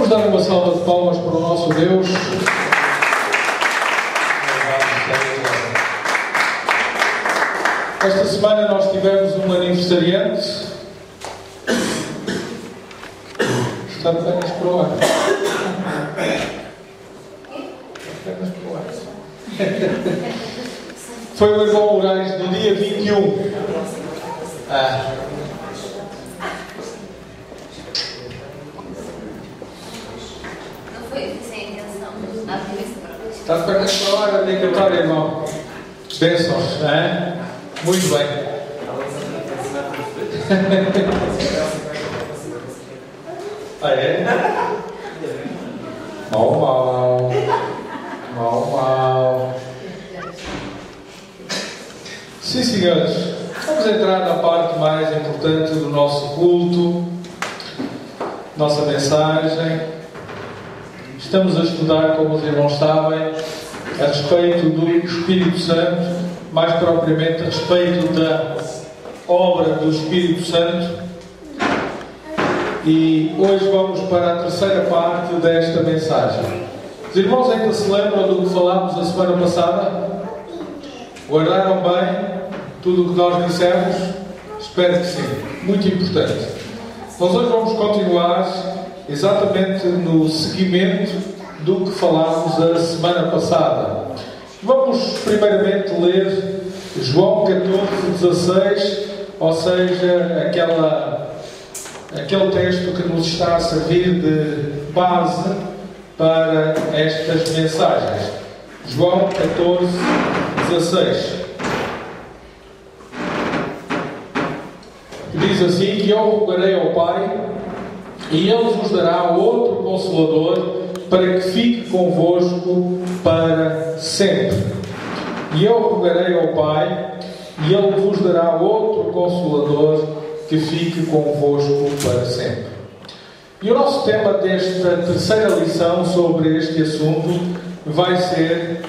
Vamos dar uma salva de palmas para o nosso Deus. Esta semana nós tivemos um aniversariante. Está de pernas para o ar. Foi o irmão Moraes no dia 21. Está de pernas para o ar, tem que cantar, irmão. Bênçãos, não é? Muito bem. É? Mal. Sim, senhores. Vamos entrar na parte mais importante do nosso culto, nossa mensagem. Estamos a estudar, como os irmãos sabem, a respeito do Espírito Santo, mais propriamente a respeito da obra do Espírito Santo. E hoje vamos para a terceira parte desta mensagem. Os irmãos ainda se lembram do que falámos a semana passada? Guardaram bem tudo o que nós dissemos? Espero que sim. Muito importante. Nós hoje vamos continuar exatamente no seguimento do que falámos a semana passada. Vamos primeiramente ler João 14:16, ou seja, aquele texto que nos está a servir de base para estas mensagens. João 14:16. Diz assim: que eu rogarei ao Pai, e Ele vos dará outro Consolador, para que fique convosco para sempre. E eu rogarei ao Pai, e Ele vos dará outro Consolador, que fique convosco para sempre. E o nosso tema desta terceira lição sobre este assunto vai ser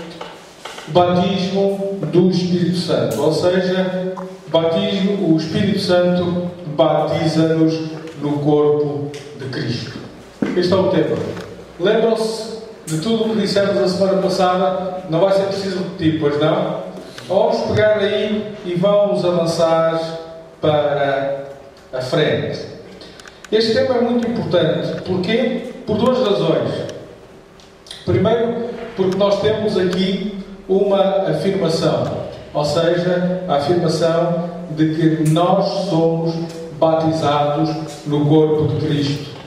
batismo do Espírito Santo. Ou seja, batismo, o Espírito Santo batiza-nos no corpo de Cristo. Este é o tema. Lembram-se de tudo o que dissemos a semana passada? Não vai ser preciso repetir, pois não? Vamos pegar aí e vamos avançar para a frente. Este tema é muito importante. Porquê? Por duas razões. Primeiro, porque nós temos aqui uma afirmação. Ou seja, a afirmação de que nós somos batizados no corpo de Cristo.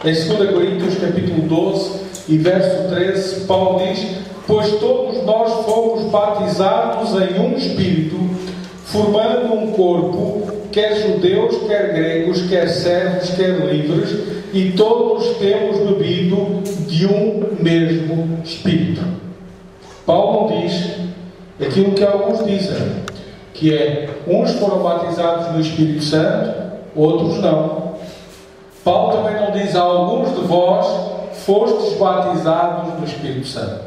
Em 2 Coríntios capítulo 12 e verso 13, Paulo diz: pois todos nós fomos batizados em um Espírito, formando um corpo, quer judeus, quer gregos, quer servos, quer livres, e todos temos bebido de um mesmo Espírito. Paulo não diz aquilo que alguns dizem, que é: uns foram batizados no Espírito Santo, outros não. Paulo também não diz: alguns de vós fostes batizados no Espírito Santo.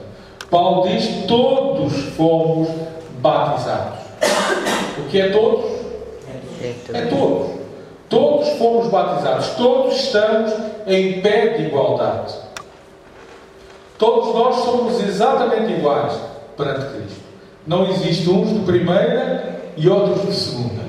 Paulo diz: todos fomos batizados. O que é todos? É todos. Todos fomos batizados. Todos estamos em pé de igualdade. Todos nós somos exatamente iguais perante Cristo. Não existe uns de primeira e outros de segunda.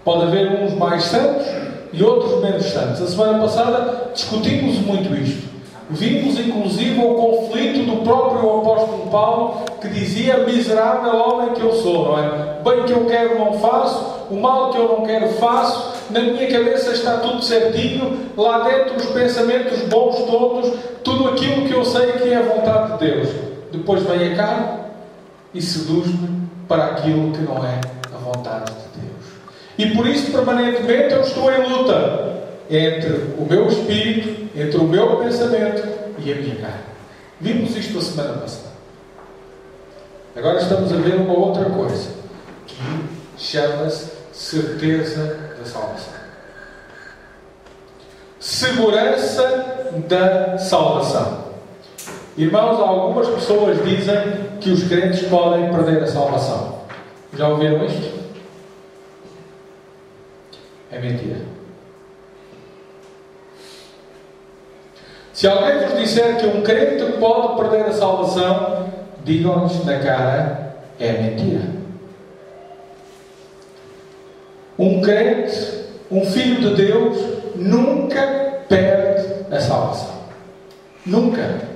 Pode haver uns mais santos e outros menos santos. A semana passada discutimos muito isto. Vimos inclusive o conflito do próprio apóstolo Paulo, que dizia: miserável homem que eu sou, não é? Bem que eu quero não faço, o mal que eu não quero faço, na minha cabeça está tudo certinho, lá dentro os pensamentos bons todos, tudo aquilo que eu sei que é a vontade de Deus. Depois vem a carne e seduz-me para aquilo que não é a vontade de Deus. E por isso permanentemente eu estou em luta entre o meu espírito, entre o meu pensamento e a minha carne. Vimos isto a semana passada. Agora estamos a ver uma outra coisa, que chama-se certeza da salvação. Segurança da salvação. Irmãos, algumas pessoas dizem que os crentes podem perder a salvação. Já ouviram isto? É mentira. Se alguém vos disser que um crente pode perder a salvação, digam-lhes na cara, é mentira. Um crente, um filho de Deus, nunca perde a salvação. Nunca.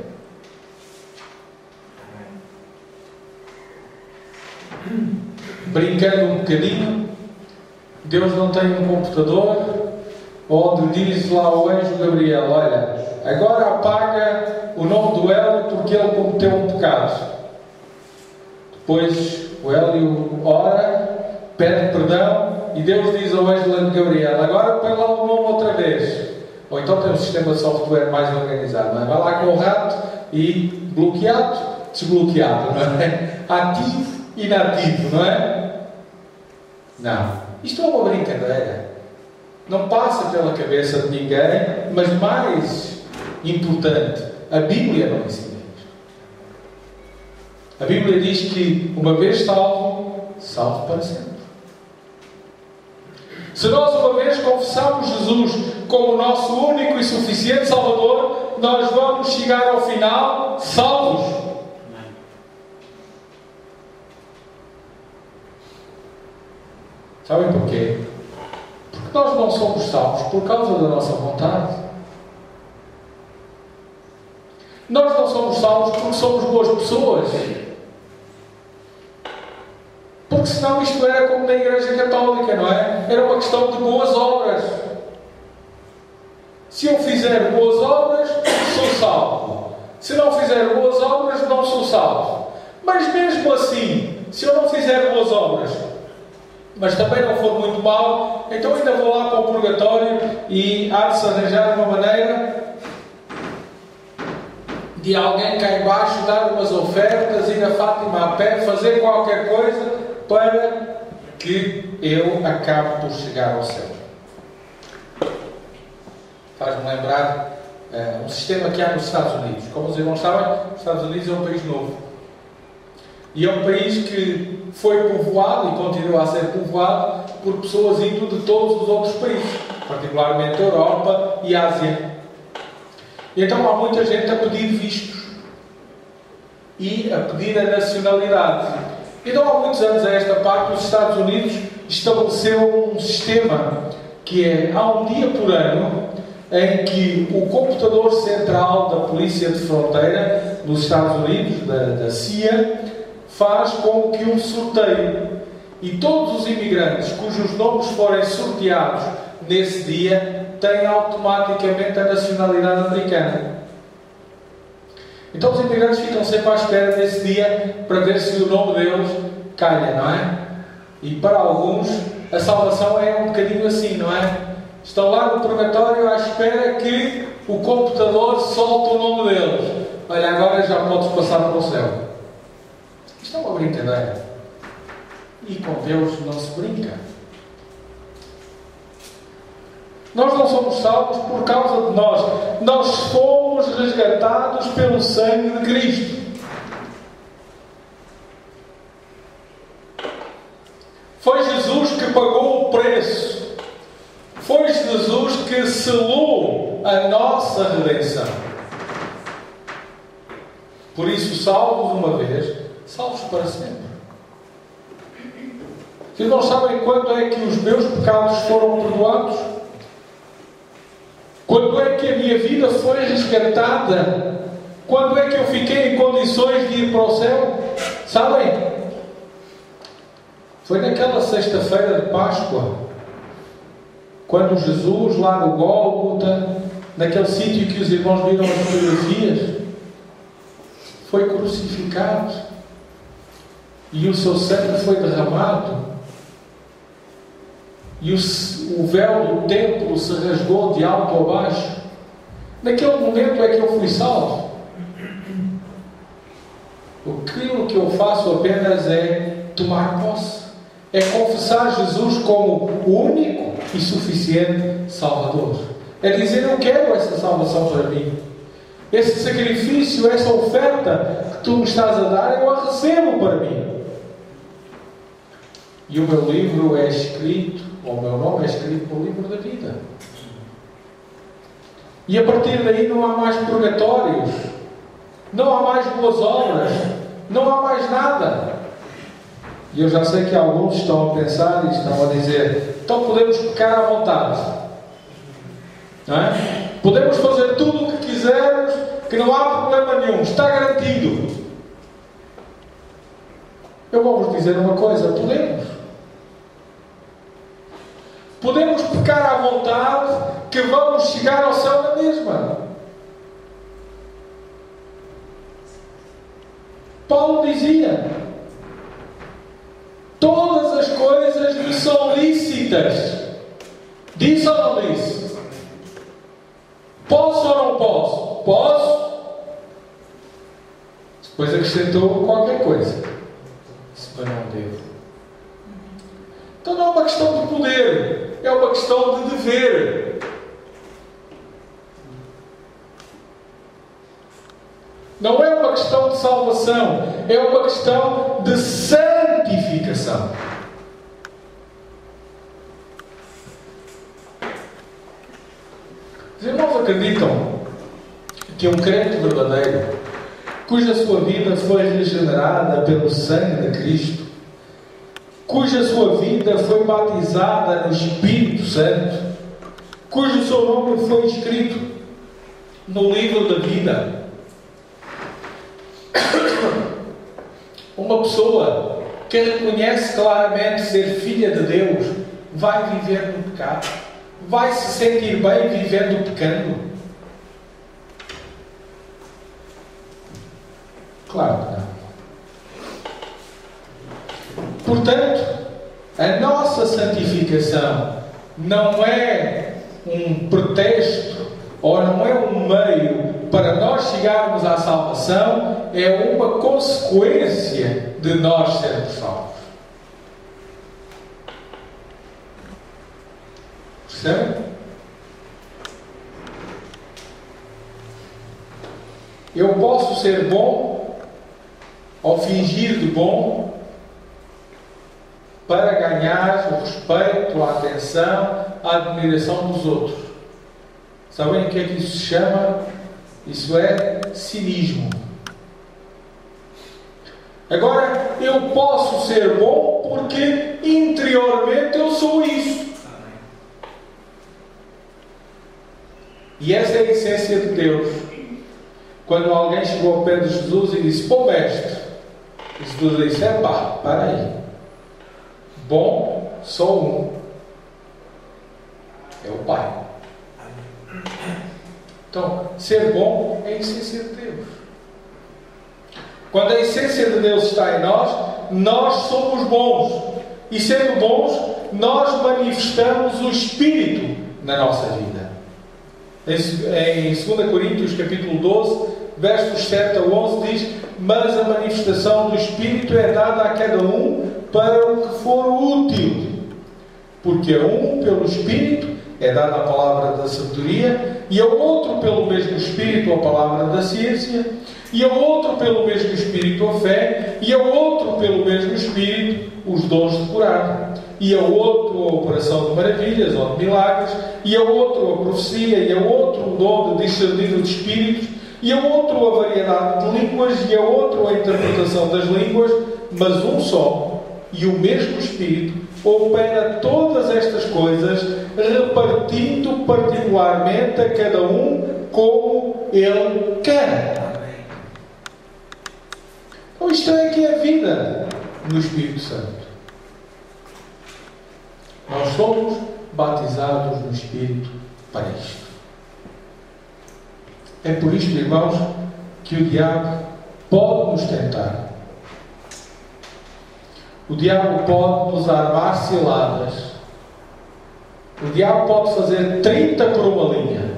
Brincando um bocadinho, Deus não tem um computador onde diz lá o anjo Gabriel: olha, agora apaga o nome do Hélio porque ele cometeu um pecado. Depois o Hélio ora, pede perdão e Deus diz ao anjo Gabriel: agora põe lá o nome outra vez. Ou então tem um sistema de software mais organizado, não é? Vai lá com o rato e bloqueado, desbloqueado, não é? Ativo, inativo, não é? Não. Isto é uma brincadeira. Não passa pela cabeça de ninguém, mas mais importante, a Bíblia não ensina isto. A Bíblia diz que uma vez salvo, salvo para sempre. Se nós uma vez confessamos Jesus como o nosso único e suficiente Salvador, nós vamos chegar ao final salvos. Sabem porquê? Porque nós não somos salvos por causa da nossa vontade. Nós não somos salvos porque somos boas pessoas. Porque senão isto era como na Igreja Católica, não é? Era uma questão de boas obras. Se eu fizer boas obras, sou salvo. Se não fizer boas obras, não sou salvo. Mas mesmo assim, se eu não fizer boas obras, mas também não for muito mal, então ainda vou lá para o purgatório e há de se arranjar uma maneira de alguém cá embaixo dar umas ofertas, ir a Fátima a pé, fazer qualquer coisa para que eu acabe por chegar ao céu. Faz-me lembrar um sistema que há nos Estados Unidos. Como os irmãos sabem, os Estados Unidos é um país novo. E é um país que foi povoado e continua a ser povoado por pessoas indo de todos os outros países, particularmente a Europa e a Ásia. E então há muita gente a pedir vistos e a pedir a nacionalidade. Então há muitos anos a esta parte, os Estados Unidos estabeleceu um sistema que é, há um dia por ano em que o computador central da Polícia de Fronteira dos Estados Unidos, da CIA, faz com que um sorteio, e todos os imigrantes cujos nomes forem sorteados nesse dia têm automaticamente a nacionalidade americana. Então os imigrantes ficam sempre à espera desse dia para ver se o nome deles calha, não é? E para alguns a salvação é um bocadinho assim, não é? Estão lá no purgatório à espera que o computador solte o nome deles. Olha, agora já podes passar para o céu. Isto é uma brincadeira. E com Deus não se brinca. Nós não somos salvos por causa de nós. Nós fomos resgatados pelo sangue de Cristo. Foi Jesus que pagou o preço. Foi Jesus que selou a nossa redenção. Por isso, salvos uma vez, salvos para sempre. Os irmãos sabem quando é que os meus pecados foram perdoados? Quando é que a minha vida foi resgatada? Quando é que eu fiquei em condições de ir para o céu? Sabem? Foi naquela sexta-feira de Páscoa, quando Jesus, lá no Gólgota, naquele sítio que os irmãos viram as fotografias, foi crucificado e o seu sangue foi derramado e o véu do templo se rasgou de alto a baixo. Naquele momento é que eu fui salvo. Aquilo que eu faço apenas é tomar posse, é confessar Jesus como o único e suficiente Salvador. É dizer: eu quero essa salvação para mim. Esse sacrifício, essa oferta que tu me estás a dar, eu a recebo para mim. E o meu livro é escrito, ou o meu nome é escrito no livro da vida. E a partir daí não há mais purgatórios, não há mais boas obras, não há mais nada. E eu já sei que alguns estão a pensar e estão a dizer: então podemos pecar à vontade, não é? Podemos fazer tudo o que quisermos, que não há problema nenhum, está garantido. Eu vou-vos dizer uma coisa: podemos pecar à vontade, que vamos chegar ao céu na mesma. Paulo dizia: todas as coisas me são lícitas. Disse ou não disse? Posso ou não posso? Posso. Depois acrescentou qualquer coisa. Mas não devo. Então não é uma questão de poder, é uma questão de dever. Não é uma questão de salvação, é uma questão de santificação. Os irmãos acreditam que um crente verdadeiro, cuja sua vida foi regenerada pelo sangue de Cristo, cuja sua vida foi batizada no Espírito Santo, cujo seu nome foi escrito no livro da vida, uma pessoa que reconhece claramente ser filha de Deus, vai viver no pecado? Vai se sentir bem vivendo pecando? Claro que não. Portanto, a nossa santificação não é um pretexto ou não é um meio para nós chegarmos à salvação, é uma consequência de nós sermos salvos. Percebem? Eu posso ser bom ou fingir de bom para ganhar o respeito, a atenção, a admiração dos outros. Sabem o que é que isso se chama? Isso é cinismo. Agora, eu posso ser bom porque interiormente eu sou isso. E essa é a essência de Deus. Quando alguém chegou ao pé de Jesus e disse: pô, mestre, Jesus disse: pá, para aí. Bom, só um. É o Pai. Então, ser bom é a essência de Deus. Quando a essência de Deus está em nós, nós somos bons. E sendo bons, nós manifestamos o Espírito na nossa vida. Em 2 Coríntios capítulo 12, versos 7 a 11 diz: mas a manifestação do Espírito é dada a cada um para o que for útil, porque a um pelo Espírito é dada a palavra da sabedoria, e ao outro pelo mesmo Espírito a palavra da ciência, e ao outro pelo mesmo Espírito a fé, e ao outro pelo mesmo Espírito os dons de curar, e ao outro a operação de maravilhas ou de milagres, e ao outro a profecia, e ao outro o dom de discernir os espíritos, e ao outro a variedade de línguas, e ao outro a interpretação das línguas, mas um só e o mesmo Espírito opera todas estas coisas, repartindo particularmente a cada um como Ele quer. Então isto é que é a vida no Espírito Santo. Nós somos batizados no Espírito para isto. É por isto, irmãos, que o diabo pode nos tentar. O diabo pode nos armar ciladas. O diabo pode fazer 30 por uma linha.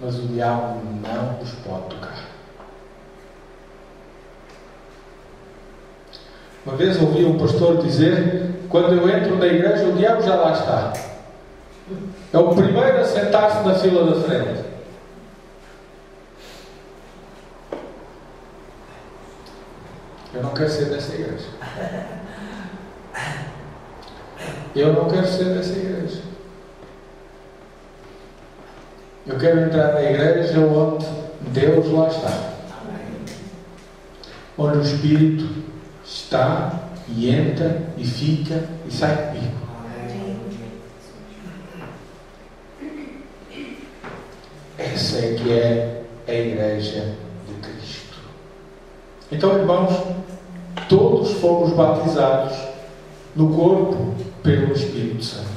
Mas o diabo não nos pode tocar. Uma vez ouvi um pastor dizer: quando eu entro na igreja, o diabo já lá está. É o primeiro a sentar-se na fila da frente. Eu não quero ser dessa igreja. Eu não quero ser dessa igreja. Eu quero entrar na igreja onde Deus lá está. Onde o Espírito está e entra e fica e sai comigo. Essa é que é a igreja de Cristo. Então, irmãos, todos fomos batizados no corpo pelo Espírito Santo.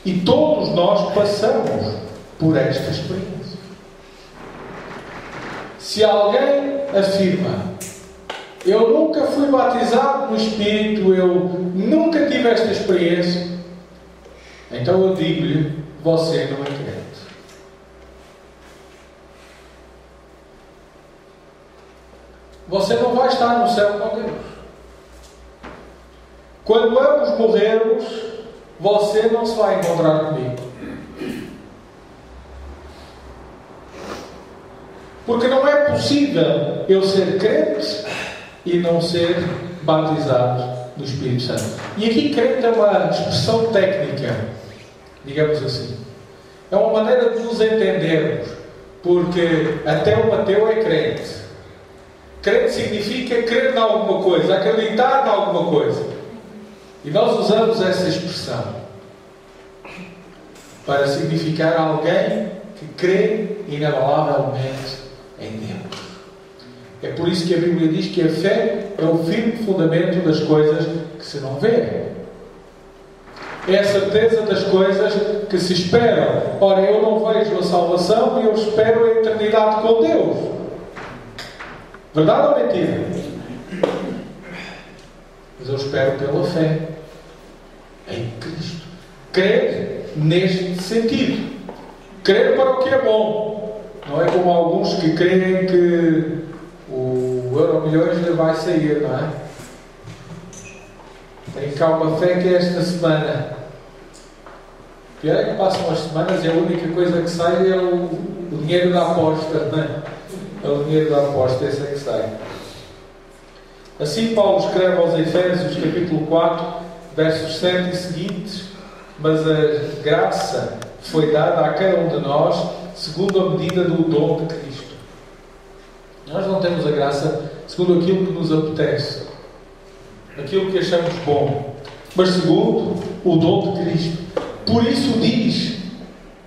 E todos nós passamos por esta experiência. Se alguém afirma: eu nunca fui batizado no Espírito, eu nunca tive esta experiência, então eu digo-lhe: você não é crente. Você não vai estar no céu com Deus. Quando ambos morrermos, você não se vai encontrar comigo. Porque não é possível eu ser crente e não ser batizado no Espírito Santo. E aqui crente é uma expressão técnica, digamos assim. É uma maneira de nos entendermos. Porque até o ateu é crente. Crente significa crer em alguma coisa, acreditar em alguma coisa. E nós usamos essa expressão para significar alguém que crê inabalavelmente em Deus. É por isso que a Bíblia diz que a fé é o firme fundamento das coisas que se não vê. É a certeza das coisas que se esperam. Ora, eu não vejo a salvação e eu espero a eternidade com Deus. Verdade ou mentira? Mas eu espero pela fé em Cristo. Crer neste sentido. Crer para o que é bom. Não é como alguns que creem que o Euromilhões lhe vai sair, não é? Tem cá uma fé que é esta semana. Pior é que passam as semanas e a única coisa que sai é o dinheiro da aposta, não é? É o dinheiro da aposta, esse é que sai. Assim Paulo escreve aos Efésios, capítulo 4, versos 7 e seguintes: mas a graça foi dada a cada um de nós segundo a medida do dom de Cristo. Nós não temos a graça segundo aquilo que nos apetece, aquilo que achamos bom, mas segundo o dom de Cristo. Por isso diz: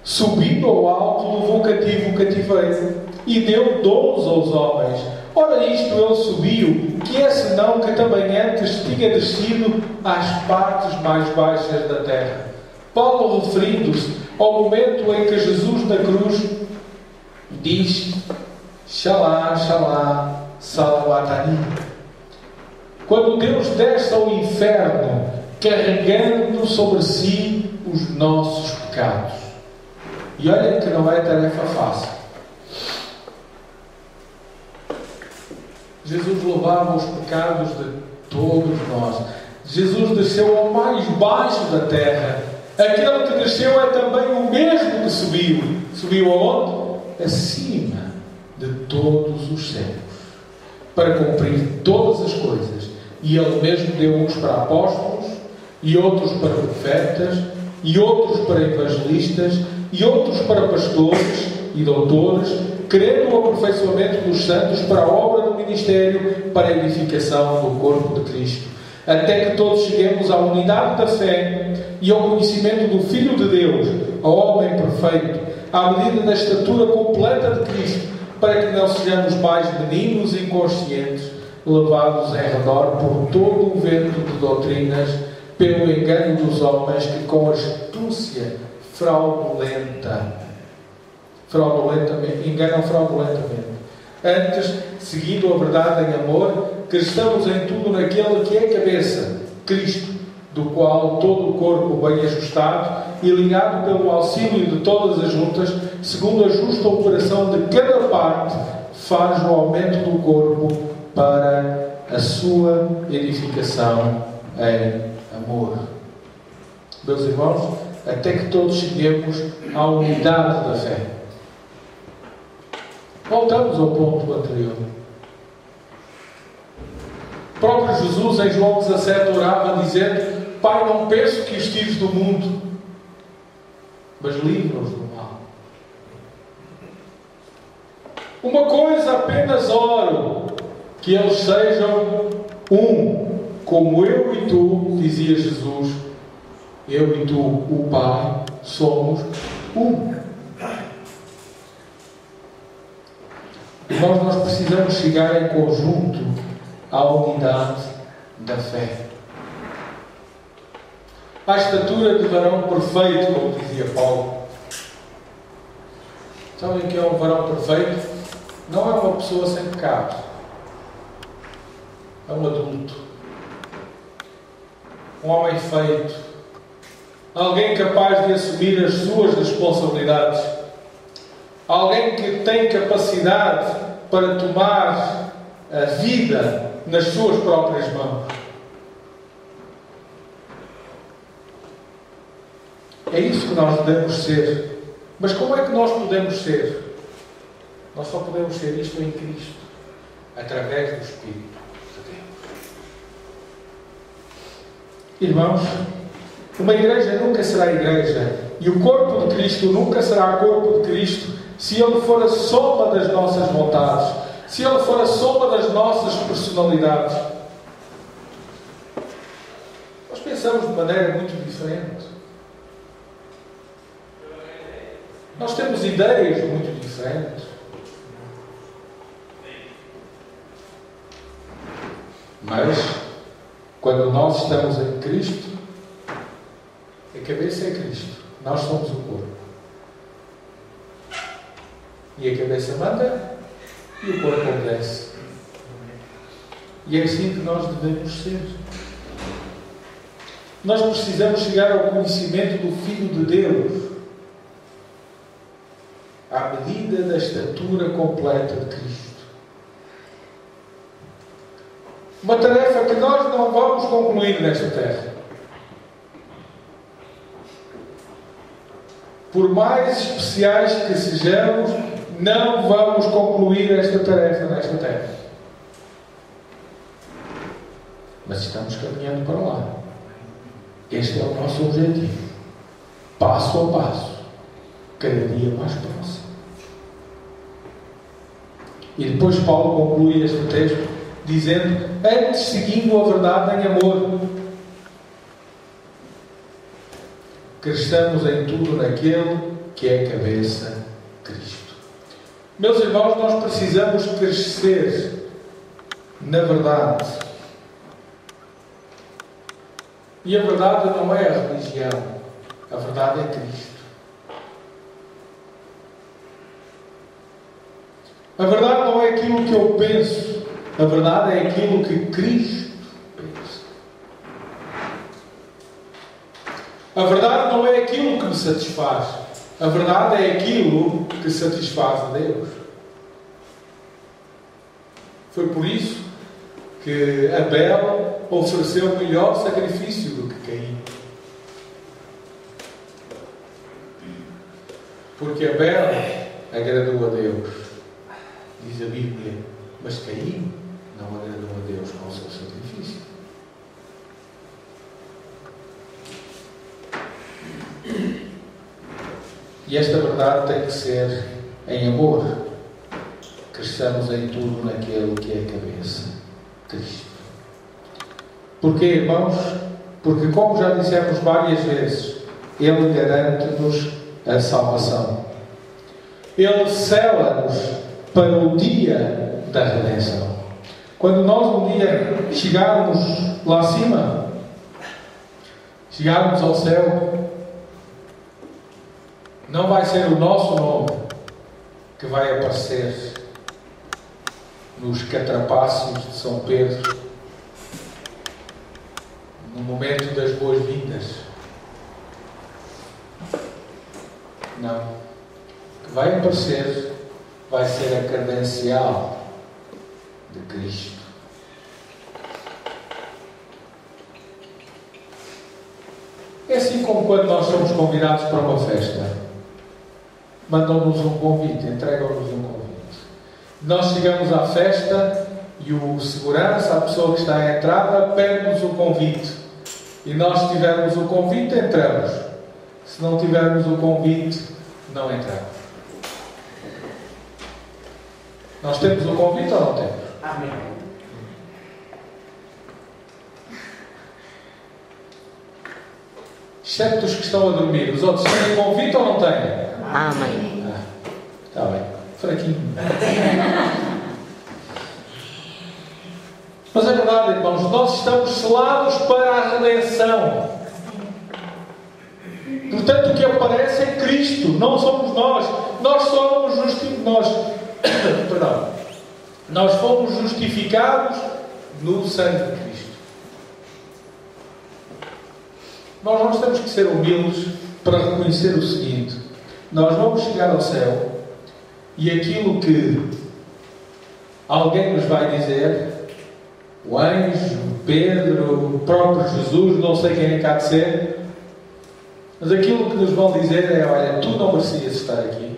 subindo ao alto, levou cativo o cativeiro e deu dons aos homens. Ora, isto ele subiu, que é senão que também antes tinha descido às partes mais baixas da terra. Paulo, referindo-se ao momento em que Jesus na cruz diz: Shalá, Shalá, Salavatani. Quando Deus desce ao inferno, carregando sobre si os nossos pecados. E olhem que não é tarefa fácil. Jesus levava os pecados de todos nós. Jesus desceu ao mais baixo da terra. Aquele que desceu é também o mesmo que subiu. Subiu aonde? Acima de todos os céus, para cumprir todas as coisas. E Ele mesmo deu uns para apóstolos, e outros para profetas, e outros para evangelistas, e outros para pastores e doutores, querendo o aperfeiçoamento dos santos para a obra do ministério, para a edificação do corpo de Cristo, até que todos cheguemos à unidade da fé e ao conhecimento do Filho de Deus, ao homem perfeito, à medida da estatura completa de Cristo, para que não sejamos mais meninos inconscientes, levados em redor por todo o vento de doutrinas, pelo engano dos homens que com astúcia enganam fraudulentamente. Antes, seguindo a verdade em amor, cresçamos em tudo naquele que é a cabeça, Cristo, do qual todo o corpo bem ajustado e ligado pelo auxílio de todas as juntas, segundo a justa operação de cada parte, faz o aumento do corpo para a sua edificação em amor. Meus irmãos, até que todos cheguemos à unidade da fé. Voltamos ao ponto anterior. O próprio Jesus, em João 17, orava dizendo: Pai, não penso que os tires do mundo, mas livra-os do mal. Uma coisa apenas oro, que eles sejam um, como eu e tu, dizia Jesus, eu e tu, o Pai, somos um. Irmãos, nós precisamos chegar em conjunto à unidade da fé. À estatura de varão perfeito, como dizia Paulo. Sabem o que é um varão perfeito? Não é uma pessoa sem pecado. É um adulto. Um homem feito. Alguém capaz de assumir as suas responsabilidades. Alguém que tem capacidade para tomar a vida nas suas próprias mãos. É isso que nós devemos ser. Mas como é que nós podemos ser? Nós só podemos ser isto em Cristo, através do Espírito de Deus. Irmãos, uma igreja nunca será igreja e o corpo de Cristo nunca será corpo de Cristo se ele for a soma das nossas vontades, se ele for a soma das nossas personalidades. Nós pensamos de maneira muito diferente. Nós temos ideias muito diferentes. Mas, quando nós estamos em Cristo, a cabeça é Cristo. Nós somos o corpo. E a cabeça manda e o corpo obedece. E é assim que nós devemos ser. Nós precisamos chegar ao conhecimento do Filho de Deus, à medida da estatura completa de Cristo. Uma tarefa que nós não vamos concluir nesta terra. Por mais especiais que sejamos, não vamos concluir esta tarefa nesta terra. Mas estamos caminhando para lá. Este é o nosso objetivo. Passo a passo. Cada dia mais próximo. E depois Paulo conclui este texto dizendo: antes seguindo a verdade em amor, cresçamos em tudo naquele que é a cabeça, Cristo. Meus irmãos, nós precisamos crescer na verdade. E a verdade não é a religião, a verdade é Cristo. A verdade não é aquilo que eu penso, a verdade é aquilo que Cristo pensa. A verdade não é aquilo que me satisfaz, a verdade é aquilo que satisfaz a Deus. Foi por isso que Abel ofereceu melhor sacrifício do que Caim. Porque Abel agradou a Deus, diz a Bíblia, mas Caim não agradou a Deus com o seu sacrifício. E esta verdade tem que ser em amor. Cresçamos em tudo naquele que é a cabeça, Cristo. Porquê, irmãos? Porque, como já dissemos várias vezes, Ele garante-nos a salvação. Ele sela-nos para o dia da redenção. Quando nós um dia chegarmos lá acima, chegarmos ao céu, não vai ser o nosso nome que vai aparecer nos catrapácios de São Pedro no momento das boas-vindas. Não. O que vai aparecer vai ser a credencial de Cristo. É assim como quando nós somos convidados para uma festa. Mandam-nos um convite, entregam-nos um convite. Nós chegamos à festa e o segurança, a pessoa que está à entrada, pede-nos o convite. E nós, se tivermos o convite, entramos. Se não tivermos o convite, não entramos. Nós temos o convite ou não temos? Amém. Exceto os que estão a dormir. Os outros têm convite ou não têm? Amém. Está bem. Fraquinho. Mas é verdade, irmãos. Nós estamos selados para a redenção. Portanto, o que aparece é Cristo. Não somos nós. Nós somos Nós fomos justificados no sangue de Cristo. Nós temos que ser humildes para reconhecer o seguinte: nós vamos chegar ao céu e aquilo que alguém nos vai dizer, o anjo, Pedro, o próprio Jesus, não sei quem é que há de ser, mas aquilo que nos vão dizer é: olha, tu não merecias estar aqui.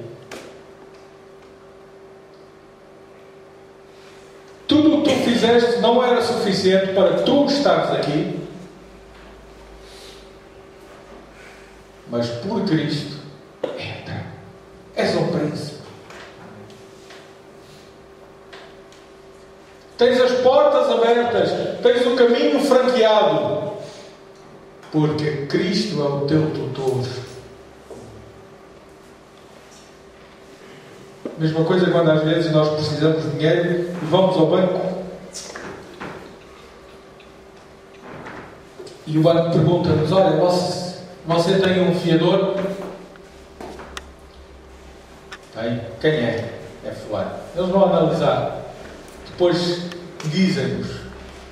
Tudo o que tu fizeste não era suficiente para tu estares aqui. Mas por Cristo, entra. És um príncipe. Tens as portas abertas. Tens o caminho franqueado. Porque Cristo é o teu tutor. Mesma coisa quando às vezes nós precisamos de dinheiro e vamos ao banco e o banco pergunta-nos: olha, você tem um fiador? Tem. Quem é? É fulano. Eles vão analisar. Depois dizem-nos.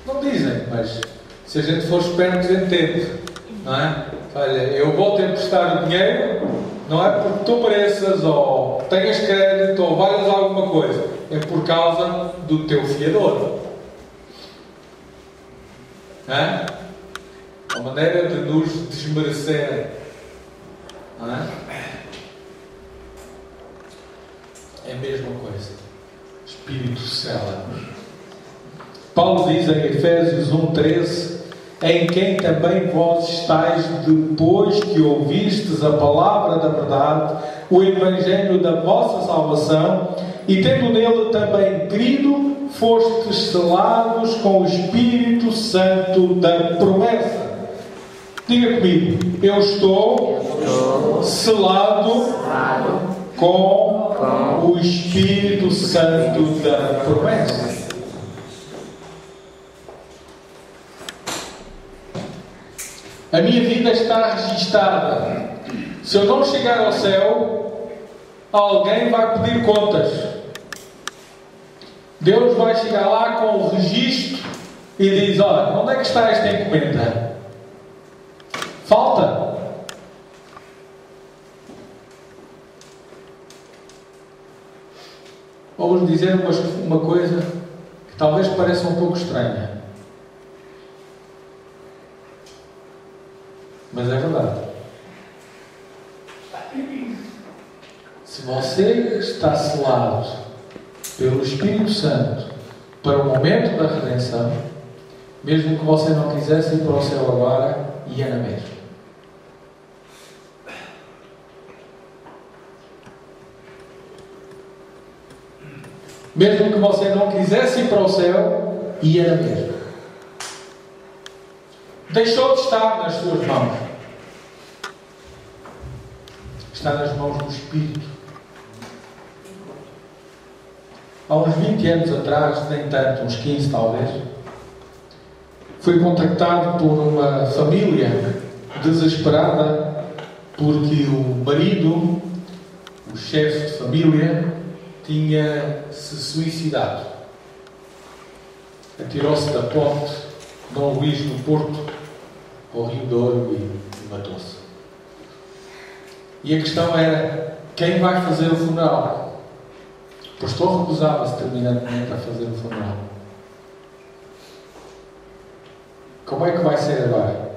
Não dizem, mas se a gente for esperto, entende. Não é? Olha, eu vou-te emprestar o dinheiro, não é porque tu pareças ou tenhas crédito ou valhas alguma coisa. É por causa do teu fiador. Não é? A maneira de nos desmerecer. Não é? É a mesma coisa. Espírito sela-nos. Paulo diz em Efésios 1:13: em quem também vós estáis, depois que ouvistes a palavra da verdade, o evangelho da vossa salvação, e tendo nele também crido, fostes selados com o Espírito Santo da promessa. Diga comigo: eu estou selado com o Espírito Santo da promessa. A minha vida está registada. Se eu não chegar ao céu, alguém vai pedir contas. Deus vai chegar lá com o registro e diz: olha, onde é que está esta encomenda? Falta. Vou-vos dizer uma coisa que talvez pareça um pouco estranha. Mas é verdade. Se você está selado pelo Espírito Santo para o momento da redenção, mesmo que você não quisesse ir para o céu agora, ia na mesma. Mesmo que você não quisesse ir para o céu, ia na mesma. Deixou de estar nas suas mãos. Está nas mãos do Espírito. Há uns 20 anos atrás, nem tanto, uns 15 talvez, fui contactado por uma família desesperada porque o marido, o chefe de família, tinha se suicidado. Atirou-se da ponte Dom Luís no Porto ao Rio Douro e matou-se. E a questão era: quem vai fazer o funeral? O pastor recusava-se terminantemente a fazer o funeral. Como é que vai ser agora?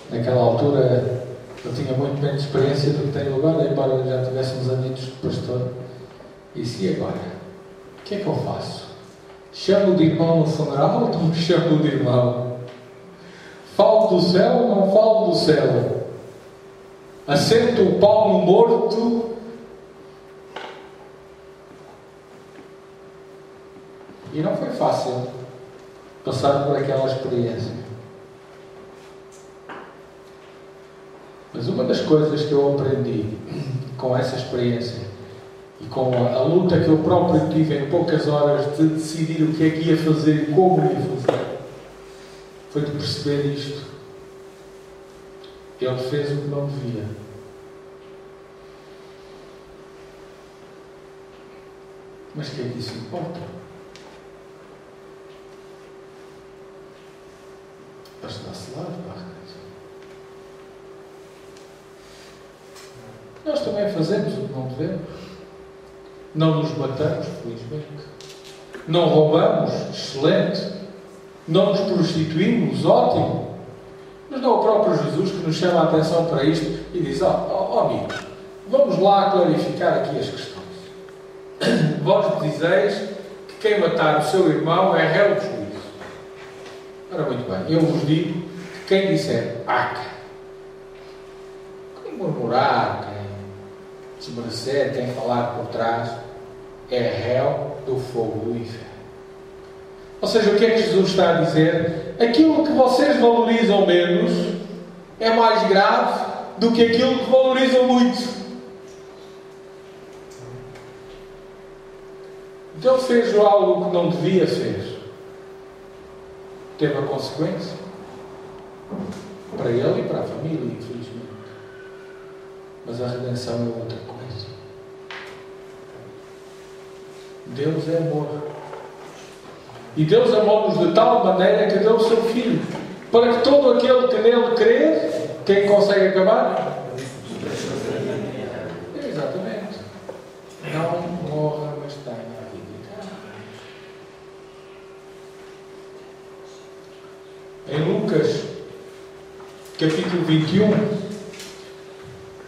Naquela altura eu tinha muito menos experiência do que tenho agora, embora já tivéssemos anos de pastor. E se agora? O que é que eu faço? Chamo de irmão no funeral ou não chamo de irmão? Falo do céu ou não falo do céu? Assento o pau no morto E não foi fácil passar por aquela experiência. Mas uma das coisas que eu aprendi com essa experiência e com a luta que eu próprio tive em poucas horas de decidir o que é que ia fazer e como ia fazer, foi de perceber isto. Ele fez o que não devia. Mas o que é que isso importa? Basta dar-se lá de barra. Nós também fazemos o que não devemos. Não nos matamos, felizmente. Não roubamos, excelente. Não nos prostituímos, ótimo. Mas não é o próprio Jesus que nos chama a atenção para isto e diz: amigos, vamos lá clarificar aqui as questões. Vós dizeis que quem matar o seu irmão é réu de juízo. Ora, muito bem, eu vos digo que quem disser quem murmurar, quem desmerecer, quem falar por trás, é réu do fogo do inferno. Ou seja, o que é que Jesus está a dizer? Aquilo que vocês valorizam menos é mais grave do que aquilo que valorizam muito. Então fez algo que não devia fazer. Teve a consequência. Para ele e para a família, infelizmente. Mas a redenção é outra coisa. Deus é amor. E Deus amou-nos de tal maneira que deu o seu Filho, para que todo aquele que nele crer, quem consegue acabar? Exatamente. Não morra, mas tenha a vida eterna. Em Lucas, capítulo 21,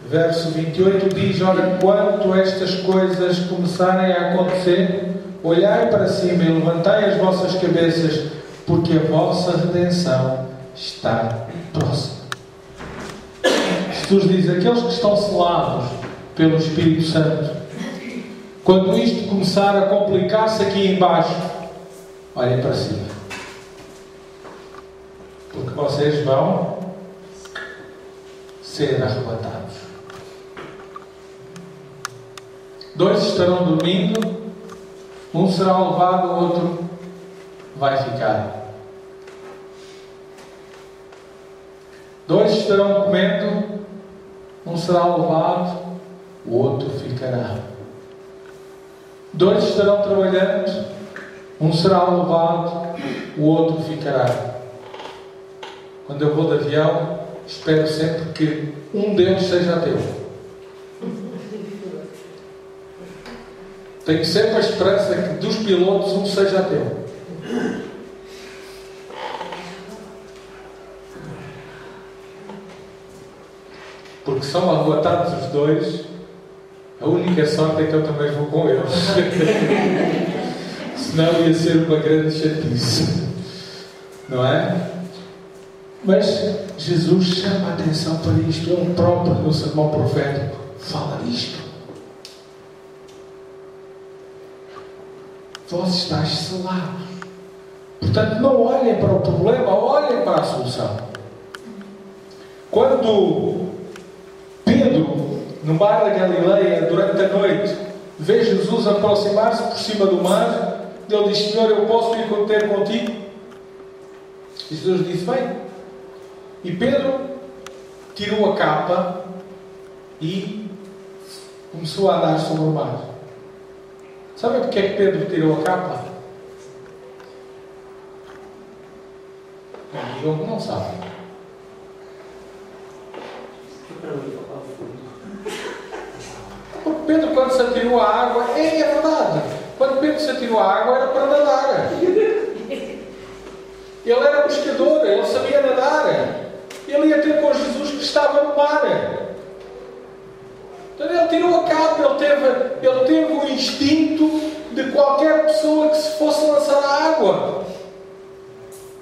verso 28, diz: ora, quando estas coisas começarem a acontecer, olhai para cima e levantai as vossas cabeças, porque a vossa redenção está próxima. Jesus diz: aqueles que estão selados pelo Espírito Santo, quando isto começar a complicar-se aqui embaixo, olhem para cima, porque vocês vão ser arrebatados. 2 estarão dormindo, um será levado, o outro vai ficar. 2 estarão comendo, um será levado, o outro ficará. 2 estarão trabalhando, um será levado, o outro ficará. Quando eu vou de avião, espero sempre que um deles seja ateu. Tenho sempre a esperança que dos pilotos um seja ateu. Porque são arrebatados os 2, a única sorte é que eu também vou com eles. Senão ia ser uma grande chatice. Não é? Mas Jesus chama a atenção para isto. Ele próprio, no sermão profético, fala disto. Vós estáis selados. Portanto, não olhem para o problema, olhem para a solução. Quando Pedro, no mar da Galileia, durante a noite, vê Jesus aproximar-se por cima do mar, ele diz: Senhor, eu posso ir ter contigo? E Jesus disse: vem. E Pedro tirou a capa e começou a andar sobre o mar. Sabem porque é que Pedro tirou a capa? Não digam que não sabem. Porque Pedro, quando se atirou à água, é verdade. Quando Pedro se atirou à água, era para nadar. Ele era pescador, ele sabia nadar. Ele ia ter com Jesus que estava no mar. Então ele tirou a capa, ele teve o instinto de qualquer pessoa que se fosse lançar à água.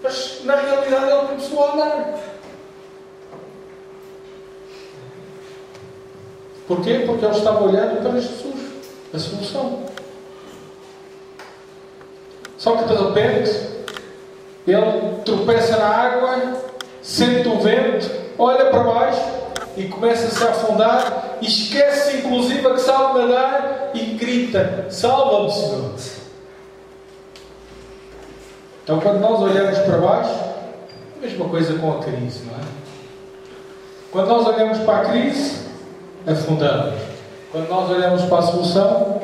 Mas na realidade ele começou a andar. Porquê? Porque ele estava olhando para Jesus, a solução. Só que de repente ele tropeça na água, sente o vento, olha para baixo e começa-se a afundar e esquece inclusive que sabe nadar e grita: salva-me, Senhor. Então quando nós olhamos para baixo, a mesma coisa com a crise, não é? Quando nós olhamos para a crise, afundamos. Quando nós olhamos para a solução,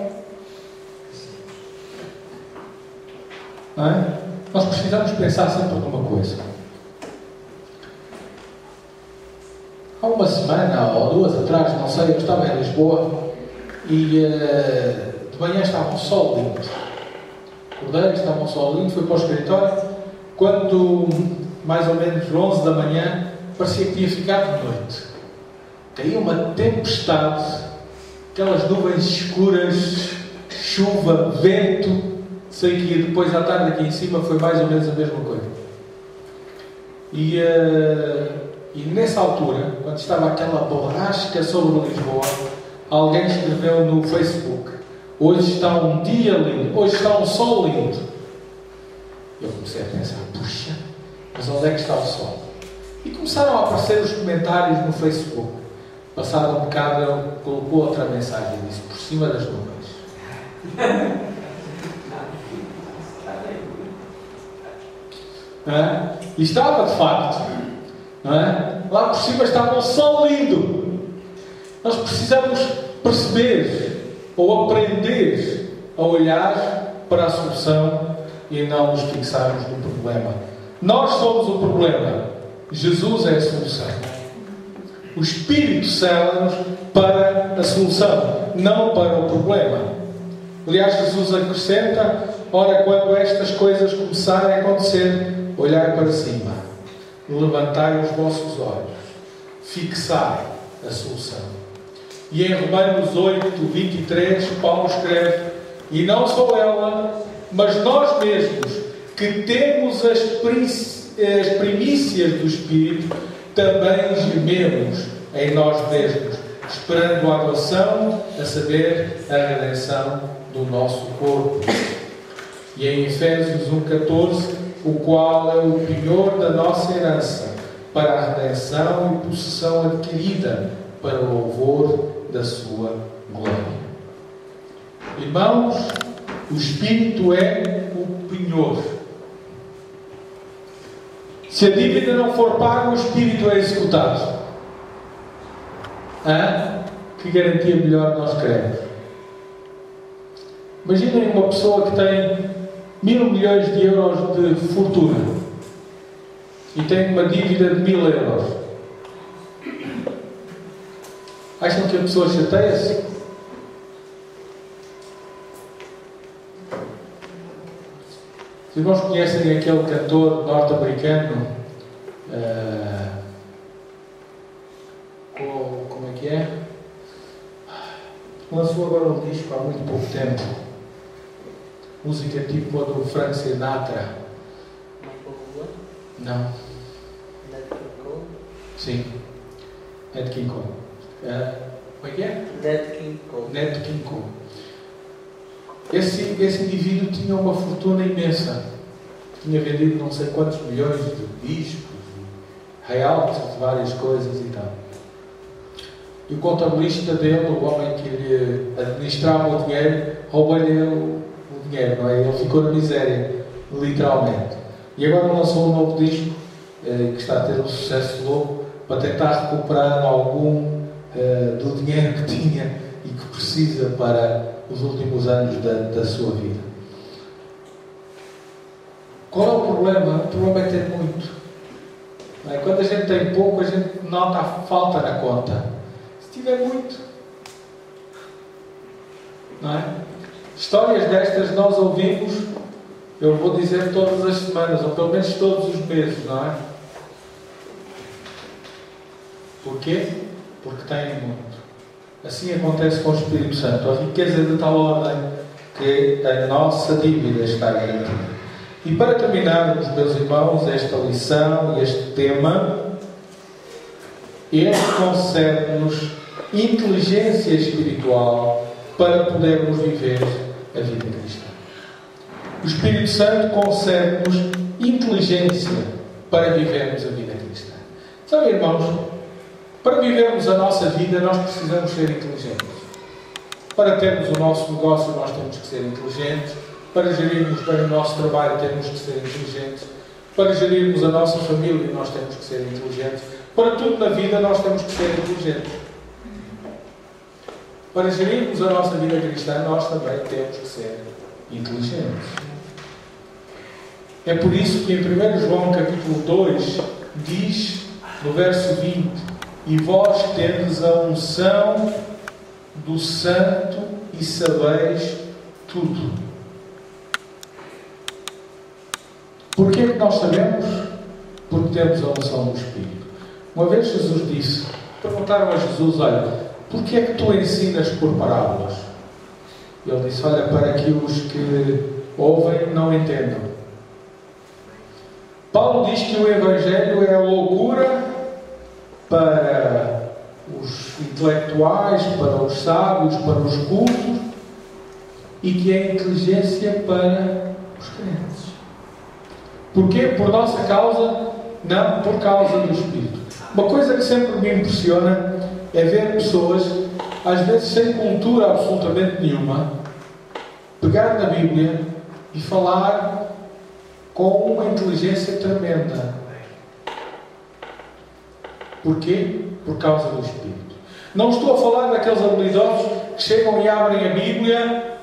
não é? Nós precisamos pensar sempre numa coisa. Há uma semana ou duas atrás, não sei, eu estava em Lisboa e de manhã estava um sol lindo. Acordei, estava um sol lindo, fui para o escritório. Quando, mais ou menos 11 da manhã, parecia que tinha ficado de noite. Caiu uma tempestade, aquelas nuvens escuras, chuva, vento. Sei que depois à tarde aqui em cima foi mais ou menos a mesma coisa. E nessa altura, quando estava aquela borrasca sobre Lisboa, alguém escreveu no Facebook: hoje está um dia lindo, hoje está um sol lindo. Eu comecei a pensar: puxa, mas onde é que está o sol? E começaram a aparecer os comentários no Facebook. Passado um bocado, ele colocou outra mensagem e disse: por cima das nuvens. Não é? E estava de facto, não é? Lá por cima estava um sol lindo. Nós precisamos perceber ou aprender a olhar para a solução e não nos fixarmos no problema. Nós somos o problema, Jesus é a solução. O Espírito sela-nos para a solução, não para o problema. Aliás, Jesus acrescenta: ora, quando estas coisas começarem a acontecer, olhai para cima, levantai os vossos olhos, fixai a solução. E em Romanos 8, 23, Paulo escreve: e não só ela, mas nós mesmos, que temos as primícias do Espírito, também gememos em nós mesmos, esperando a adoção, a saber, a redenção do nosso corpo. E em Efésios 1,14, o qual é o penhor da nossa herança, para a redenção e possessão adquirida, para o louvor da sua glória. Irmãos, o Espírito é o penhor. Se a dívida não for paga, o Espírito é executado. Que garantia melhor nós queremos? Imaginem uma pessoa que tem 1.000 milhões de euros de fortuna e tem uma dívida de 1.000 euros. Acham que a pessoa chateia-se? Os irmãos conhecem aquele cantor norte-americano, como é que é? Lançou agora um disco há muito pouco tempo. Música tipo a do Frank Sinatra. Não. Nat King Cole? Sim. Nat King Cole. Como é que é? Nat King Cole. Nat King Cole. Esse indivíduo tinha uma fortuna imensa. Tinha vendido não sei quantos milhões de discos, royalties de várias coisas e tal. E o contabilista dele, o homem que lhe administrava o dinheiro, roubou-lhe o dinheiro, não é? Ele ficou na miséria, literalmente. E agora lançou um novo disco que está a ter um sucesso louco para tentar recuperar algum do dinheiro que tinha e que precisa para os últimos anos da sua vida. Qual é o problema? O problema é ter muito. Não é? Quando a gente tem pouco, a gente nota a falta na conta. Se tiver muito, não é? Histórias destas nós ouvimos, eu vou dizer todas as semanas, ou pelo menos todos os meses, não é? Porquê? Porque têm muito. Assim acontece com o Espírito Santo. A riqueza de tal ordem que a nossa dívida está garantida. E para terminarmos, meus irmãos, esta lição e este tema, Ele concede-nos inteligência espiritual para podermos viver a vida cristã. O Espírito Santo concede-nos inteligência para vivermos a vida cristã. Sabe, irmãos, para vivermos a nossa vida nós precisamos ser inteligentes. Para termos o nosso negócio nós temos que ser inteligentes. Para gerirmos bem o nosso trabalho temos que ser inteligentes. Para gerirmos a nossa família nós temos que ser inteligentes. Para tudo na vida nós temos que ser inteligentes. Para gerirmos a nossa vida cristã nós também temos que ser inteligentes. É por isso que em 1 João capítulo 2 diz no verso 20: e vós tendes a unção do Santo e sabeis tudo. Porquê que nós sabemos? Porque temos a unção do Espírito. Uma vez Jesus disse, perguntaram a Jesus: olha, porquê é que tu ensinas por parábolas? Ele disse: olha, para que os que ouvem não entendam. Paulo diz que o Evangelho é a loucura para os intelectuais, para os sábios, para os cultos, e que é a inteligência para os crentes. Porquê? Por nossa causa? Não, por causa do Espírito. Uma coisa que sempre me impressiona é ver pessoas, às vezes sem cultura absolutamente nenhuma, pegar na Bíblia e falar com uma inteligência tremenda. Porquê? Por causa do Espírito. Não estou a falar daqueles habilidosos que chegam e abrem a Bíblia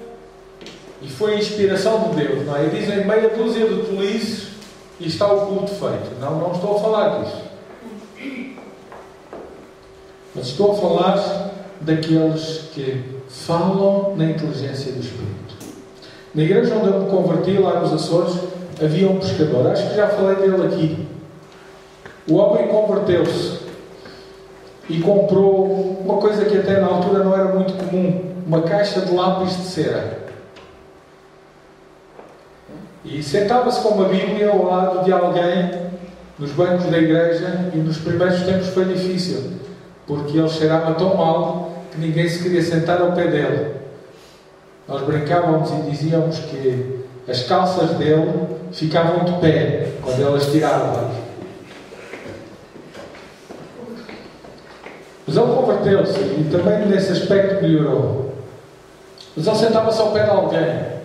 e foi a inspiração de Deus, não é? E dizem meia dúzia de tolices e está o culto feito. Não, não estou a falar disso. Mas estou a falar daqueles que falam na inteligência do Espírito. Na igreja onde eu me converti, lá nos Açores, havia um pescador. Acho que já falei dele aqui. O homem converteu-se e comprou uma coisa que até na altura não era muito comum: uma caixa de lápis de cera. E sentava-se com uma Bíblia ao lado de alguém nos bancos da igreja, e nos primeiros tempos foi difícil, porque ele cheirava tão mal que ninguém se queria sentar ao pé dele. Nós brincávamos e dizíamos que as calças dele ficavam de pé quando ele as tirava. Mas ele converteu-se e também nesse aspecto melhorou. Mas ele sentava-se ao pé de alguém.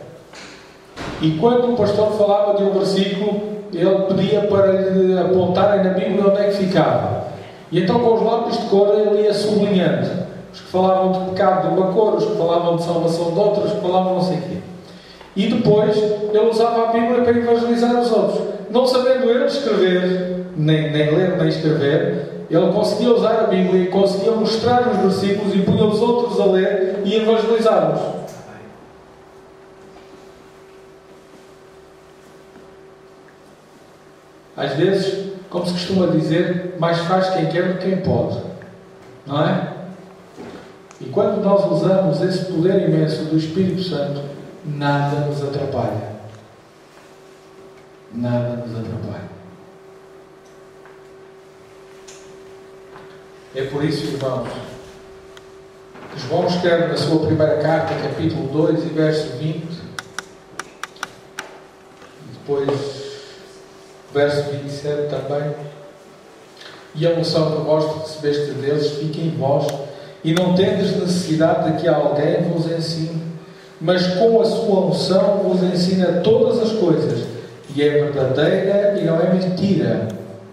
E quando o pastor falava de um versículo, ele pedia para lhe apontarem na Bíblia onde é que ficava. E então com os lápis de cor ele ia sublinhando. Os que falavam de pecado de uma cor, os que falavam de salvação de outra, os que falavam não sei o quê. E depois ele usava a Bíblia para evangelizar os outros. Não sabendo ele escrever, nem ler nem escrever, ele conseguia usar a Bíblia e conseguia mostrar os versículos e punha os outros a ler e evangelizá-los. Às vezes, como se costuma dizer, mais faz quem quer do que quem pode. Não é? E quando nós usamos esse poder imenso do Espírito Santo, nada nos atrapalha. Nada nos atrapalha. É por isso, irmãos, que João escreve na sua primeira carta, capítulo 2 e verso 20, e depois verso 27 também: e a unção que vós recebeste deles fica em vós, e não tendes necessidade de que alguém vos ensine, mas com a sua unção vos ensina todas as coisas, e é verdadeira e não é mentira.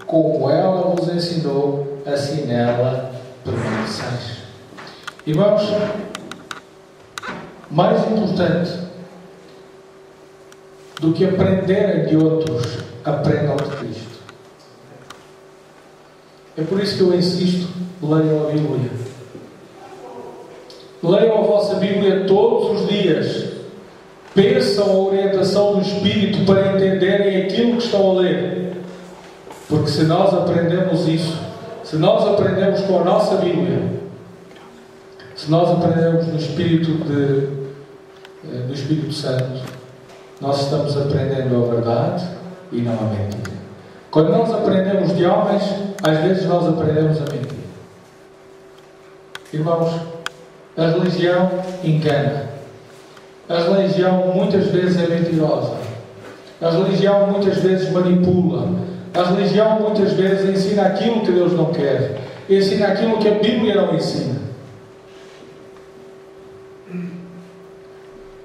Como ela vos ensinou, assim nela permaneceis. Irmãos, mais importante do que aprenderem de outros, aprendam de Cristo. É por isso que eu insisto: leiam a Bíblia. Leiam a vossa Bíblia todos os dias. Peçam a orientação do Espírito para entenderem aquilo que estão a ler. Porque se nós aprendemos isso, se nós aprendemos com a nossa Bíblia, se nós aprendemos no Espírito do Espírito Santo, nós estamos aprendendo a verdade e não a mentira. Quando nós aprendemos de homens, às vezes nós aprendemos a mentir. Irmãos, a religião engana. A religião muitas vezes é mentirosa. A religião muitas vezes manipula. A religião muitas vezes ensina aquilo que Deus não quer. Ensina aquilo que a Bíblia não ensina.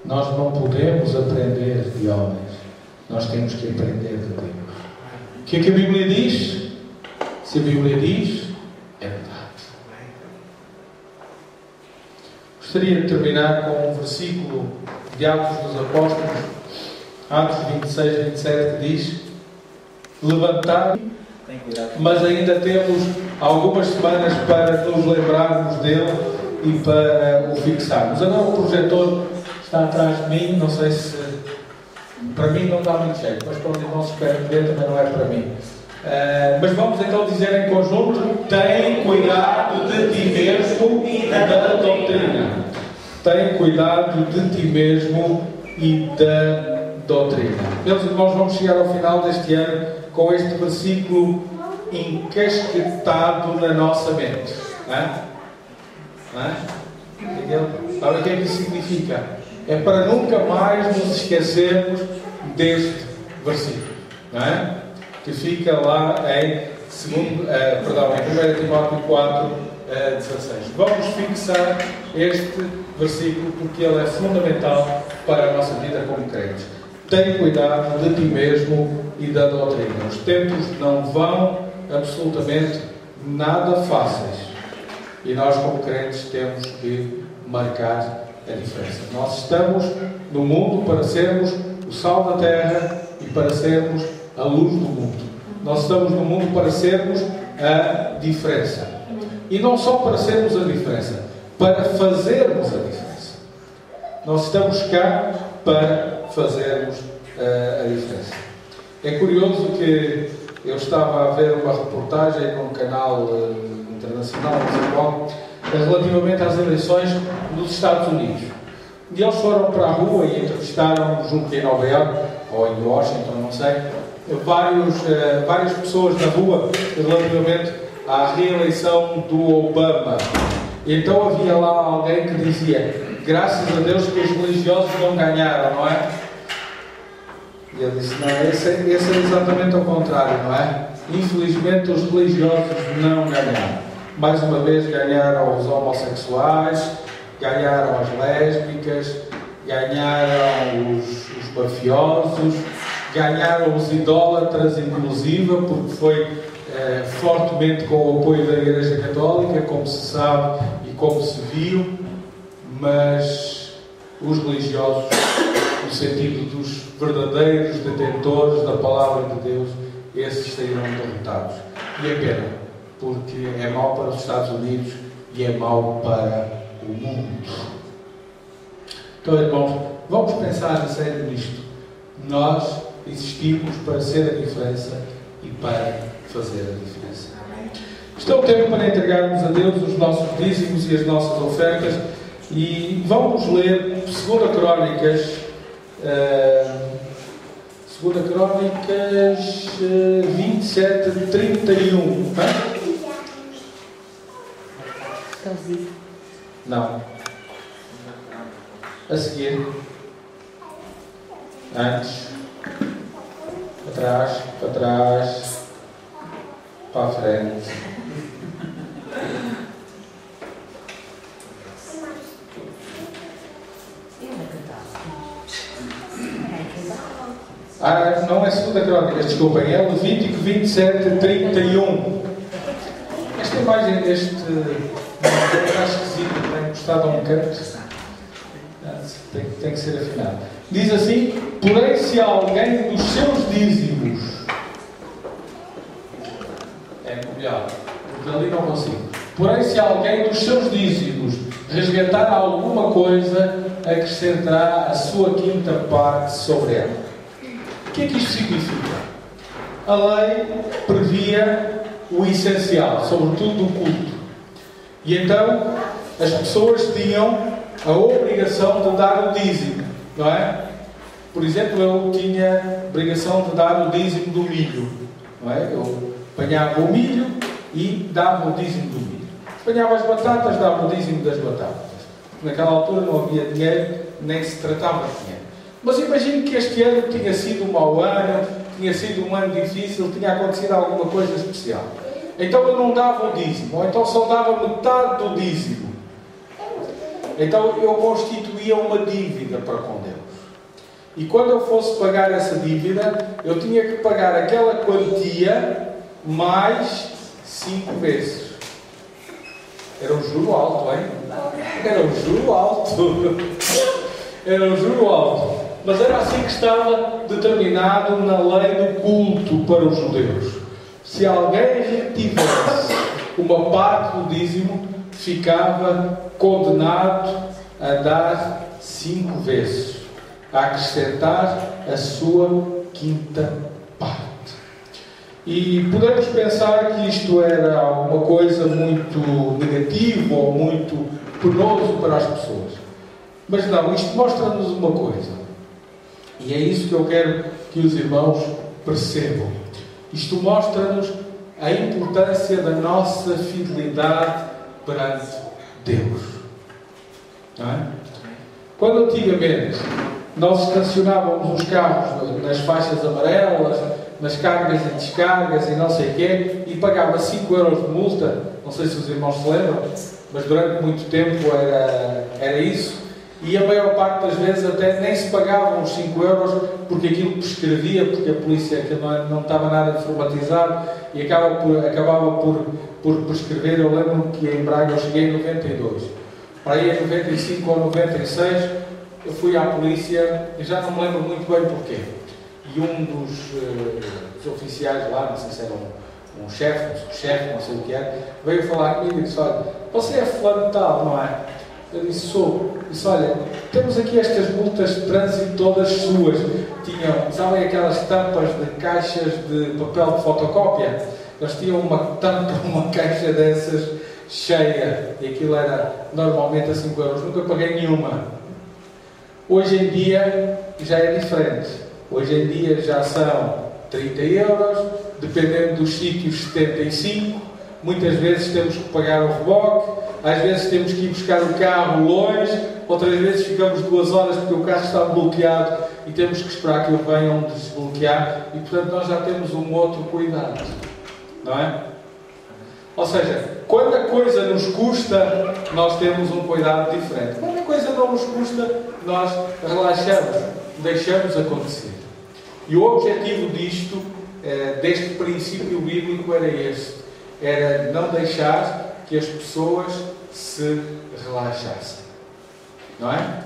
Nós não podemos aprender de homens. Nós temos que aprender de Deus. O que é que a Bíblia diz? Se a Bíblia diz, é verdade. Gostaria de terminar com um versículo de Atos dos Apóstolos, Atos 26, 27, que diz: levantar, mas ainda temos algumas semanas para nos lembrarmos dele e para o fixarmos. Agora o projetor está atrás de mim, não sei se para mim não dá muito jeito, mas para os irmãos que querem ver também não é para mim. Mas vamos então dizer em conjunto: tem cuidado de ti mesmo e da doutrina. Tem cuidado de ti mesmo e da doutrina. Meus irmãos, vamos chegar ao final deste ano com este versículo encasquetado na nossa mente. Sabe o que é que isso significa? É para nunca mais nos esquecermos deste versículo. Não é? Que fica lá em 1 Timóteo 4, 16. Vamos fixar este versículo porque ele é fundamental para a nossa vida como crentes. Tem cuidado de ti mesmo e da doutrina. Os tempos não vão absolutamente nada fáceis. E nós como crentes temos que marcar a diferença. Nós estamos no mundo para sermos o sal da terra e para sermos a luz do mundo. Nós estamos no mundo para sermos a diferença. E não só para sermos a diferença, para fazermos a diferença. Nós estamos cá para fazermos a diferença. É curioso que eu estava a ver uma reportagem num canal internacional, relativamente às eleições dos Estados Unidos. E eles foram para a rua e entrevistaram, julgo que em Nova Iorque, ou em Washington, não sei, várias pessoas na rua relativamente à reeleição do Obama. E então havia lá alguém que dizia: graças a Deus que os religiosos não ganharam, não é? E ele disse: não, esse é exatamente ao contrário, não é? Infelizmente os religiosos não ganharam. Mais uma vez ganharam os homossexuais, ganharam as lésbicas, ganharam os mafiosos, ganharam os idólatras, inclusive, porque foi fortemente com o apoio da Igreja Católica, como se sabe e como se viu, mas os religiosos, no sentido dos verdadeiros detentores da Palavra de Deus, esses saíram derrotados. E é pena, porque é mau para os Estados Unidos e é mau para o mundo. Então, irmãos, vamos pensar a sério nisto. Nós existimos para ser a diferença e para fazer a diferença. Isto é o tempo para entregarmos a Deus os nossos dízimos e as nossas ofertas. E vamos ler 2 Crónicas 27, 31. Não. A seguir. Antes. Para trás. Para a frente. Não é 2 Crónicas, desculpem, é Levítico 27, 31. Esta imagem deste está esquisito, tem encostado a um canto. Tem que ser afinado. Diz assim: porém, se alguém dos seus dízimos, é melhor, porque ali não consigo. Porém, se alguém dos seus dízimos resgatar alguma coisa, acrescentará a sua quinta parte sobre ela. O que é que isto significa? A lei previa o essencial, sobretudo do culto. E então as pessoas tinham a obrigação de dar o dízimo, não é? Por exemplo, eu tinha a obrigação de dar o dízimo do milho, não é? Eu apanhava o milho e dava o dízimo do milho. Apanhava as batatas, dava o dízimo das batatas. Naquela altura não havia dinheiro, nem se tratava de dinheiro. Mas imagino que este ano tinha sido um mau ano, tinha sido um ano difícil, tinha acontecido alguma coisa especial. Então eu não dava o dízimo, ou então só dava metade do dízimo. Então eu constituía uma dívida para com Deus. E quando eu fosse pagar essa dívida, eu tinha que pagar aquela quantia mais 5 vezes. Era um juro alto, hein? Era um juro alto. Era um juro alto. Mas era assim que estava determinado na lei do culto para os judeus. Se alguém retivesse uma parte do dízimo, ficava condenado a dar 5 vezes, a acrescentar a sua quinta parte. E podemos pensar que isto era alguma coisa muito negativa ou muito penoso para as pessoas. Mas não, isto mostra-nos uma coisa. E é isso que eu quero que os irmãos percebam. Isto mostra-nos a importância da nossa fidelidade perante Deus. Não é? Quando antigamente nós estacionávamos os carros nas faixas amarelas, nas cargas e descargas e não sei o quê, e pagava 5 euros de multa, não sei se os irmãos se lembram, mas durante muito tempo era isso, e a maior parte das vezes até nem se pagavam os 5 euros, porque aquilo prescrevia, porque a polícia que não estava nada informatizado, e acabava por prescrever. Eu lembro que em Braga eu cheguei em 92, para aí em 95 ou 96, eu fui à polícia, e já não me lembro muito bem porquê. E um dos oficiais lá, não sei se era um chefe, um subchefe, não sei o que era, veio falar comigo e disse: olha, você é fulano tal, não é? Eu disse: sou. Disse: olha, temos aqui estas multas de trânsito todas suas. Tinham, sabem aquelas tampas de caixas de papel de fotocópia? Eles tinham uma tampa, uma caixa dessas cheia, e aquilo era normalmente a 5 euros. Nunca paguei nenhuma. Hoje em dia já é diferente. Hoje em dia já são 30 euros, dependendo dos sítios 75, muitas vezes temos que pagar o reboque, às vezes temos que ir buscar o carro longe, outras vezes ficamos 2 horas porque o carro está bloqueado e temos que esperar que ele venham desbloquear, e portanto nós já temos um outro cuidado, não é? Ou seja, quando a coisa nos custa, nós temos um cuidado diferente. Quando a coisa não nos custa, nós relaxamos, deixamos acontecer. E o objetivo disto, deste princípio bíblico, era este: era não deixar que as pessoas se relaxassem. Não é?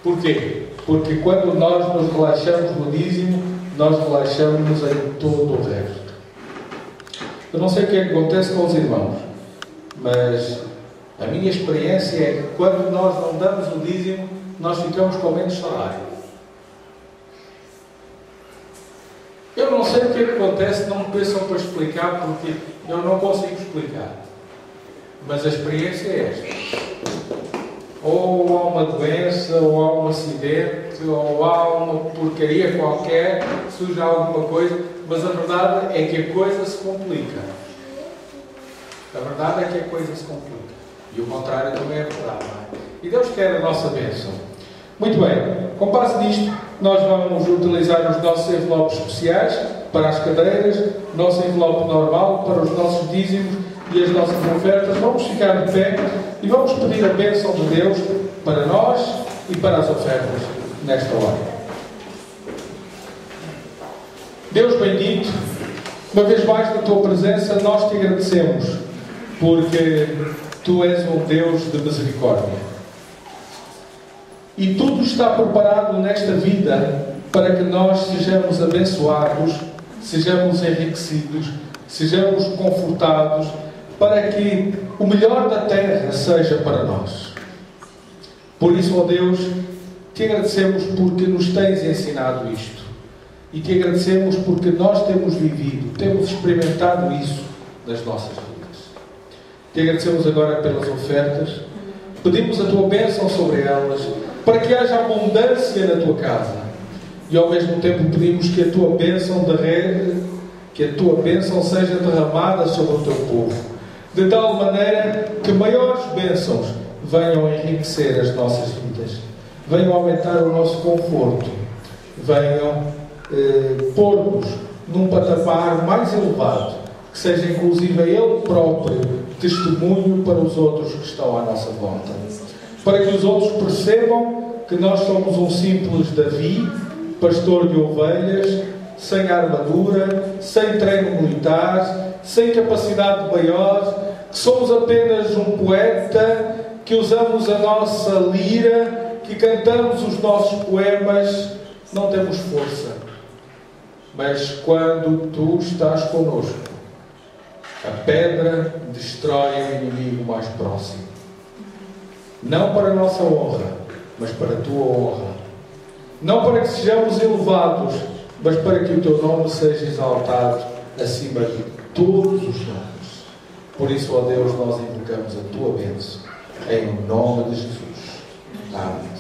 Porquê? Porque quando nós nos relaxamos no dízimo, nós relaxamos em todo o resto. Eu não sei o que é que acontece com os irmãos, mas a minha experiência é que quando nós não damos o dízimo, nós ficamos com menos salário. Eu não sei o que é que acontece, não me peçam para explicar, porque eu não consigo explicar. Mas a experiência é esta. Ou há uma doença, ou há um acidente, ou há uma porcaria qualquer, surge alguma coisa, mas a verdade é que a coisa se complica. A verdade é que a coisa se complica. E o contrário também é verdade, não é? E Deus quer a nossa bênção. Muito bem, com base nisto, nós vamos utilizar os nossos envelopes especiais para as cadeiras, nosso envelope normal para os nossos dízimos e as nossas ofertas. Vamos ficar de pé e vamos pedir a bênção de Deus para nós e para as ofertas nesta hora. Deus bendito, uma vez mais na Tua presença, nós Te agradecemos, porque Tu és um Deus de misericórdia. E tudo está preparado nesta vida para que nós sejamos abençoados, sejamos enriquecidos, sejamos confortados, para que o melhor da terra seja para nós. Por isso, ó Deus, Te agradecemos porque nos tens ensinado isto. E Te agradecemos porque nós temos vivido, temos experimentado isso nas nossas vidas. Te agradecemos agora pelas ofertas. Pedimos a Tua bênção sobre elas, para que haja abundância na Tua casa. E ao mesmo tempo pedimos que a Tua bênção seja derramada sobre o Teu povo, de tal maneira que maiores bênçãos venham enriquecer as nossas vidas, venham aumentar o nosso conforto, venham pôr-nos num patamar mais elevado, que seja inclusive Ele próprio testemunho para os outros que estão à nossa volta. Para que os outros percebam que nós somos um simples Davi, pastor de ovelhas, sem armadura, sem treino militar, sem capacidade maior, que somos apenas um poeta, que usamos a nossa lira, que cantamos os nossos poemas, não temos força. Mas quando Tu estás connosco, a pedra destrói o inimigo mais próximo. Não para a nossa honra, mas para a Tua honra. Não para que sejamos elevados, mas para que o Teu nome seja exaltado acima de todos os nomes. Por isso, ó Deus, nós invocamos a Tua bênção. Em nome de Jesus. Amém.